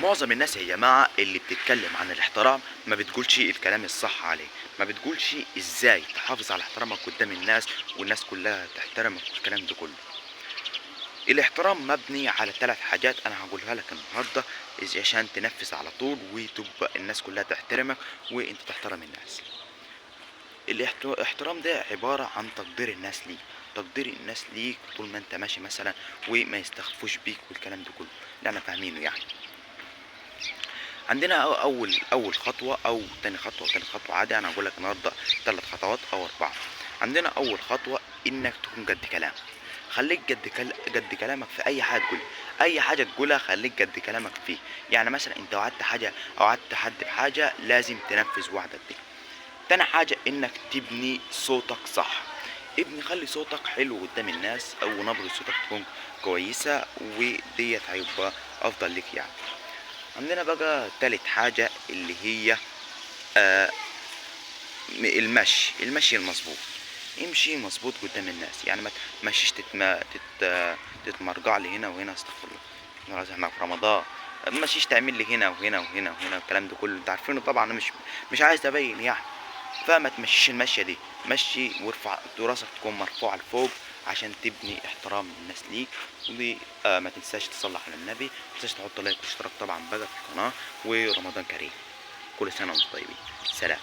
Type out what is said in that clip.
معظم الناس يا جماعة اللي بتتكلم عن الاحترام ما بتقولش الكلام الصح عليه، ما بتقولش ازاي تحافظ على احترامك قدام الناس والناس كلها تحترمك والكلام ده كله. الاحترام مبني على 3 حاجات انا هقولها لك النهارده عشان تنفذ على طول وتبقى الناس كلها تحترمك وانت تحترم الناس. الاحترام ده عبارة عن تقدير الناس ليك، تقدير الناس ليك طول ما انت ماشي مثلا، وما يستخفوش بيك والكلام ده كله اللي انا فاهمينه يعني. عندنا اول خطوه او تاني خطوه وتالت خطوه عادي، انا هقول لك النهارده 3 خطوات او 4. عندنا اول خطوه انك تكون قد كلام. خليك قد كلامك في اي حاجه تقول، اي حاجه تقولها خليك قد كلامك فيه. يعني مثلا انت وعدت حاجه او وعدت حد بحاجه لازم تنفذ وعدك دي. تاني حاجه انك تبني صوتك صح. خلي صوتك حلو قدام الناس او نبرة صوتك تكون كويسه، وديت هيبقى افضل لك يعني. عندنا بقى تالت حاجة اللي هي آه المشي المظبوط. امشي مظبوط قدام الناس، يعني ما تمشيش تتمرجع لي هنا وهنا، استغفر الله، خلاص احنا في رمضان. ما تمشيش تعمل لي هنا وهنا وهنا وهنا الكلام ده كله انت عارفينه طبعا، انا مش عايز ابين يعني. فما تمشيش المشية دي، مشي وارفع راسك تكون مرفوعة لفوق عشان تبني احترام الناس ليك. وما تنساش تصلي على النبي، ما تنساش تحط لايك واشتراك طبعا بقى في القناة. ورمضان كريم، كل سنة وانتم طيبين. سلام.